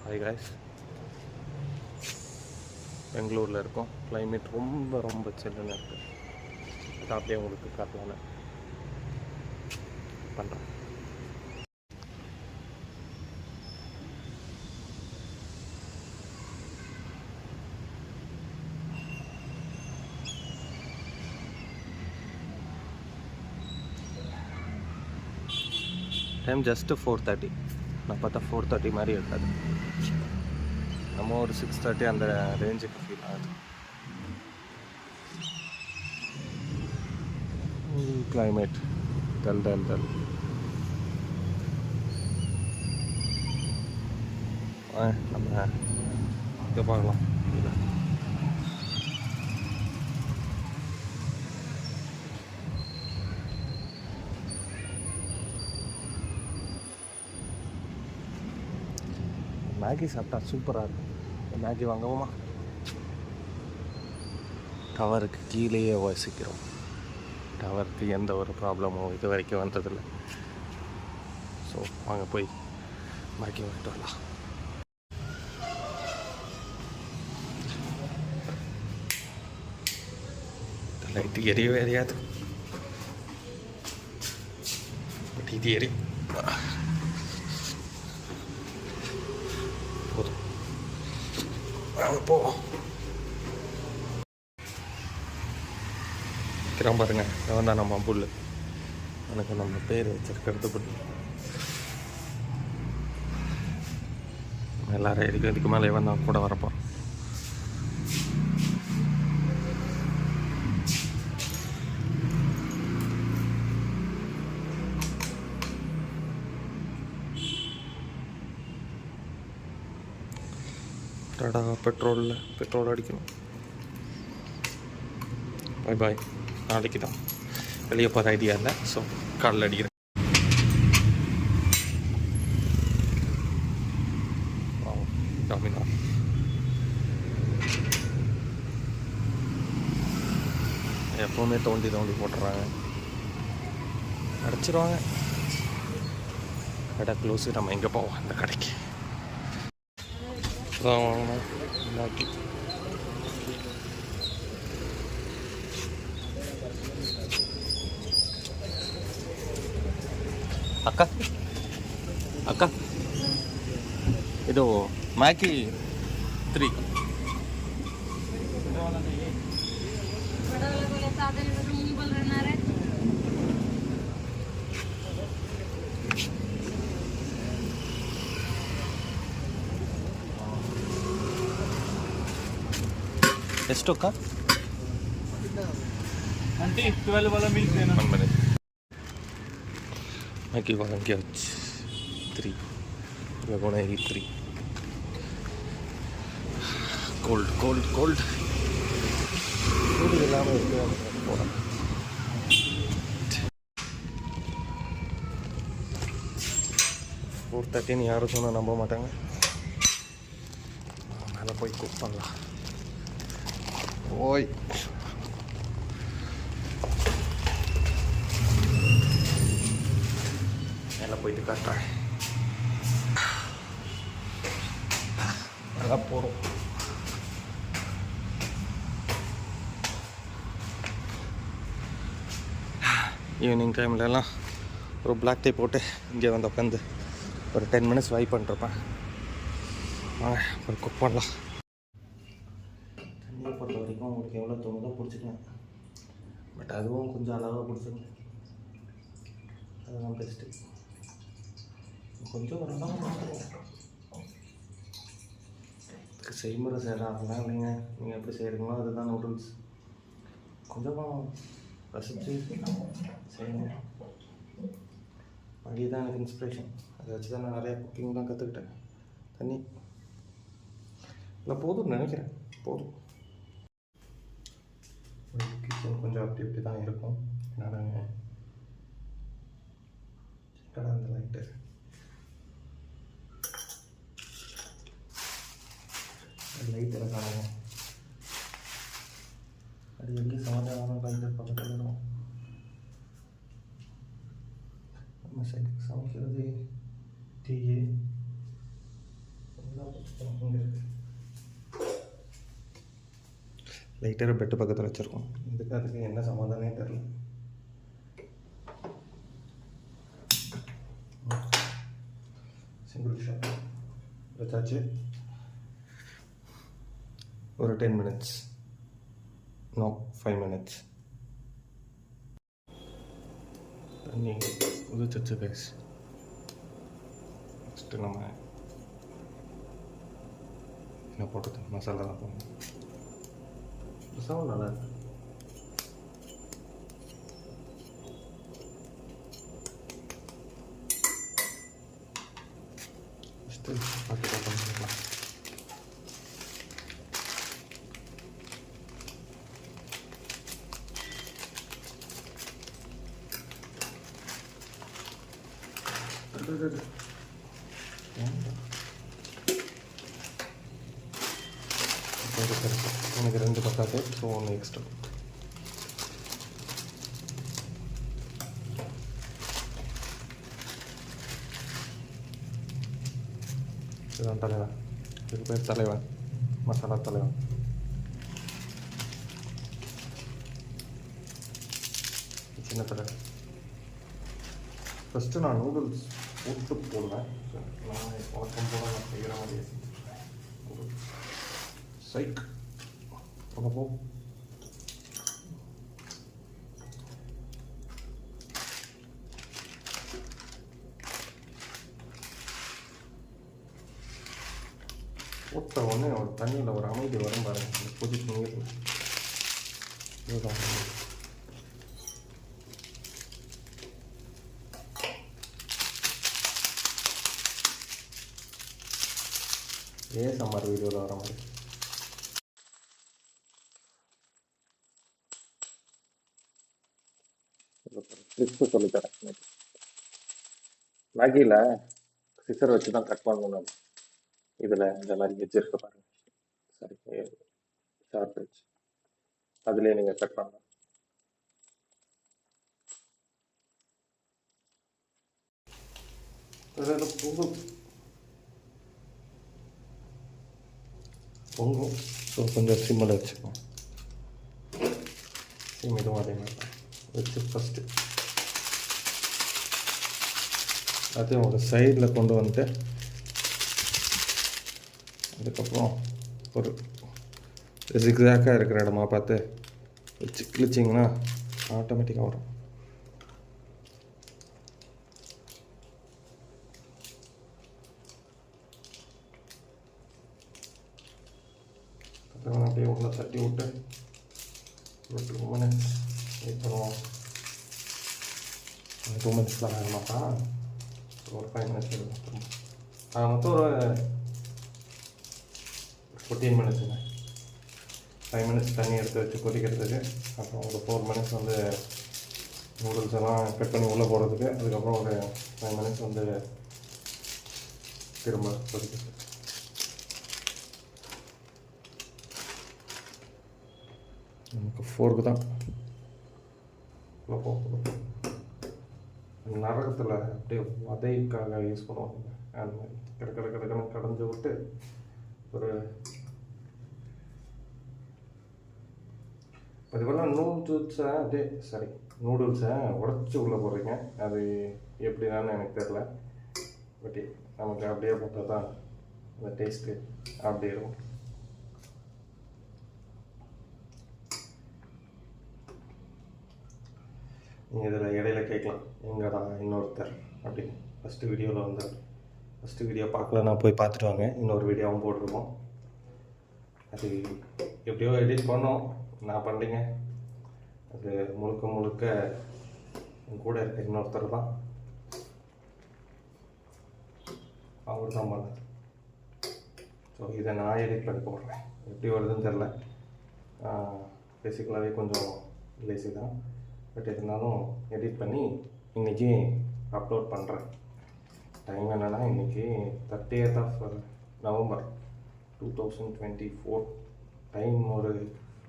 Hi guys, பெங்களூரில் இருக்கோம். Climate ரொம்ப ரொம்ப சில்லுன்னு இருக்குது. அதை அப்படியே உங்களுக்கு காட்டலான்னு பண்ணுறேன். Time just 4:30. நான் பார்த்தா 4:30 மாதிரி இருக்காது. நம்ம ஒரு 6:30 அந்த ரேஞ்சுக்கு ஃபீல் ஆகுது. Climate dull dull dull. நம்ம இங்கே பார்க்கலாம். மேகி சாப்பிட்டா சூப்பராக இருக்கும். மேகி வாங்குவோமா? டவருக்கு கீழேயே வசிக்கிறோம். டவருக்கு எந்த ஒரு ப்ராப்ளமும் இது வரைக்கும் வந்ததில்லை. ஸோ வாங்க போய் மேகி வாங்கிட்டு வரலாம். லைட்டு எரியவே எரியாது, பட் இது எரியும். போதும், போவோம். கிராம பாருங்க, அவன் தான் நம்ம புல். எனக்கு நம்ம பேர் வச்சிருக்கிறது புல். எல்லாரும் இதுக்கு மேலே இவன் தான் கூட வரப்போம். பெட்ரோல் அடிக்கணும். பாய் பாய். நாளைக்கு தான் வெளியே போகிற ஐடியா இல்லை. ஸோ காலில் அடிக்கிறேன். டாமினோ எப்போவுமே தோண்டி போட்டுறாங்க, அடைச்சிருவாங்க. கடை க்ளோஸு. நம்ம எங்கே போவோம்? அந்த கடைக்கு தான் வாங்கணும். ಅಕ್ಕ ಅಕ್ಕ ಇದು ಮ್ಯಾಗಿ 3. ಎಷ್ಟು ಅಕ್ಕ? 12 वाला मिल्क देना. 1 minute. Maggi வாங்கியாச்சு 3. we're gonna eat 3. cold சூடு இல்லாமல் இருக்கு. போகிறேன். 4:30 யாரும் சொன்னால் நம்ப மாட்டாங்க. மேலே போய் குக் பண்ணலாம். ஓய், மேலே போயிட்டு காட்டுறேன். நல்லா போகிறோம். ஈவினிங் டைம்லலாம் ஒரு பிளாக் டீ போட்டு இங்கே வந்து உட்காந்து ஒரு 10 minutes வைப் பண்ணிருப்பேன். வாங்க ஒரு குக் பண்ணலாம். தண்ணியை பொறுத்த வரைக்கும் உங்களுக்கு எவ்வளோ தோணுதோ பிடிச்சிக்கலாம். பட் அதுவும் கொஞ்சம் அளவாக பிடிச்சிங்க, அதுதான் பெஸ்ட்டு. கொஞ்சம் செய்முறை செய்யலாம். இல்லைங்க, நீங்கள் எப்படி செய்கிறீங்களோ அதுதான் நூடுல்ஸ். கொஞ்சம் ரசித்து செய்யணும். மேகி தான் எனக்கு இன்ஸ்பிரேஷன். அதை வச்சு தான் நான் நிறையா குக்கிங் தான் கற்றுக்கிட்டேன். தண்ணி இல்லை போதும்னு நினைக்கிறேன். போதும். கிச்சன் கொஞ்சம் அப்படி தான் இருக்கும். என்னடாங்க அந்த லைட்டு லைட் இருக்காங்க. அது எங்கே சமாதானம் லைட்டு பக்கத்தில் தான். நம்ம சமைக்கிறது டீ லைட்டராக பெட்டு பக்கத்தில் வச்சுருக்கோம். அதுக்கு என்ன சமாதானமே தெரில. சிங்கிள் ஷாட் வச்சாச்சு. ஒரு 10 minutes, நோ 5 minutes. தண்ணி உதிச்சு பேஸ். நெக்ஸ்ட்டு நம்ம என்ன போட்டது மசாலா தான் போடணும். சவுண்ட் நல்லா இருக்கு. பார்த்து பண்ணிக்கலாம். எனக்கு 2 பத்தாது, ஸோ 1 எக்ஸ்ட்ரா. இதுதான் தலைவன். இதுக்கு பேர் தலைவன், மசாலா தலைவன். சின்ன தலைவன். ஃபஸ்ட்டு நான் நூடுல்ஸ் போட்டு போடுவேன். நான் வழக்கம் போல நான் செய்கிற மாதிரி நூடுல்ஸ் சைக் போ. போட்ட உடனே ஒரு தண்ணியில் ஒரு அமைதி வரும் பாருங்க. கொதிச்சு நீர் இதுதான் சம்மர் வீடியோவில் வர மாதிரி. ட்ரிக்ஸு சொல்லித்தரேன். மேகியில் சிசர் வச்சு தான் கட் பண்ணணும். இதில் இந்த மாதிரி எட்ஜ் இருக்க பாருங்க, சரி ஷார்ப் எட்ஜ், அதுலேயே நீங்கள் கட் பண்ணலாம். பொங்கும். ஸோ கொஞ்சம் சிம்மில் வச்சுக்கோம். சிம் இதுவும் அதே மாதிரி தான் வச்சு ஃபஸ்ட்டு அதையும் ஒரு சைடில் கொண்டு வந்துட்டு அதுக்கப்புறம் ஒரு ஜிக்ஸாக்காக இருக்கிற இடமா பார்த்து வச்சு கிழிச்சிங்கன்னா ஆட்டோமேட்டிக்காக வரும். அப்படியே உள்ள தட்டி விட்டு ஒரு 2 minutes வெயிட் பண்ணுவோம். 2 minutesலாம் ஆக மாட்டான். ஒரு 5 minutes எடுக்கும். மொத்தம் ஒரு 14 minutesங்க. 5 minutes தண்ணி எடுத்து வச்சு கொதிக்கிறதுக்கு, அப்புறம் ஒரு 4 minutes வந்து நூடுல்ஸ் எல்லாம் கட் பண்ணி உள்ளே போடுறதுக்கு, அதுக்கப்புறம் ஒரு 5 minutes வந்து திரும்ப கொதிக்கிறது. நமக்கு ஃபோர்க்கு தான் நரகத்தில் அப்படியே வதைக்காக யூஸ் பண்ணுவாங்க. அந்த மாதிரி கிடக்கணும் கடைஞ்சி விட்டு ஒரு அதுபோல் நூடுல்ஸை உடச்சி உள்ளே போடுறீங்க. அது எப்படினான்னு எனக்கு தெரில. பட் நமக்கு அப்படியே போட்டால் தான் அந்த டேஸ்ட்டு அப்படியே இருக்கும். நீங்கள் இதில் இடையில கேட்கலாம், எங்கடா இன்னொருத்தர் அப்படின்னு. ஃபஸ்ட்டு வீடியோவில் வந்தார். ஃபஸ்ட்டு வீடியோ பார்க்கலன்னா போய் பார்த்துட்டு வாங்க. இன்னொரு வீடியோவும் போட்டிருக்கோம். அது எப்படியோ எடிட் பண்ணோம், நான் பண்ணுறீங்க. அது முழுக்க என் கூட இருக்க இன்னொருத்தர் தான், அவர் தான் பண்ணார். ஸோ இதை நான் எடிட் பண்ணி போடுறேன். எப்படி வருதுன்னு தெரில. பேசிக்கலாகவே கொஞ்சம் லேசி தான். பட் இருந்தாலும் எடிட் பண்ணி இன்றைக்கி அப்லோட் பண்ணுறேன். டைம் என்னென்னா இன்றைக்கி 30th November 2024. டைம் ஒரு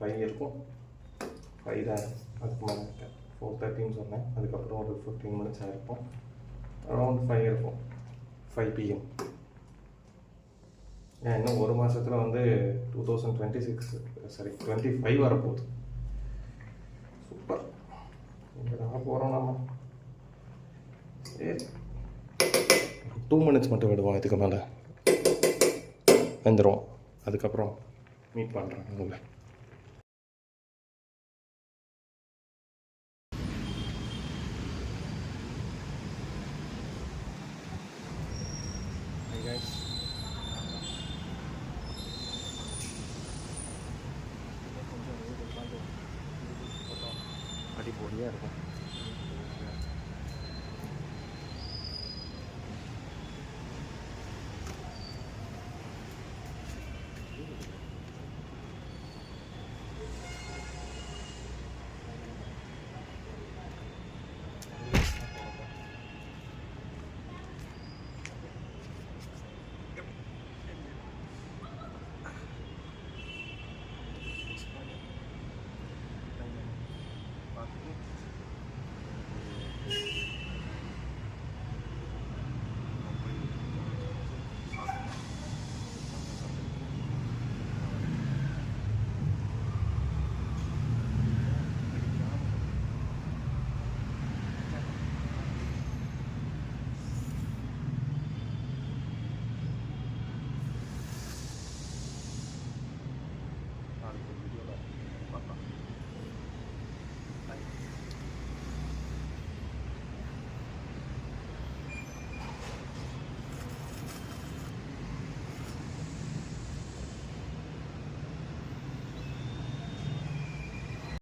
5 இருக்கும். 5 தான், அதுக்கு மேலே இருக்கேன். 4:30 சொன்னேன். அதுக்கப்புறம் ஒரு 15 minutes ஆகிருக்கும். அரௌண்ட் 5 இருக்கும். 5 PM. ஏன் இன்னும் ஒரு மாதத்தில் வந்து 2026 சாரி 25 வரப்போகுது. சூப்பர். எங்கடா போகிறோம் நம்ம? சரி 2 மினிட்ஸ் மட்டும் விடுவோம், இதுக்கு மேலே வந்துடுவோம். அதுக்கப்புறம் மீட் பண்ணுறேன் உங்களை. அடிப்பொடியாக இருக்கும்.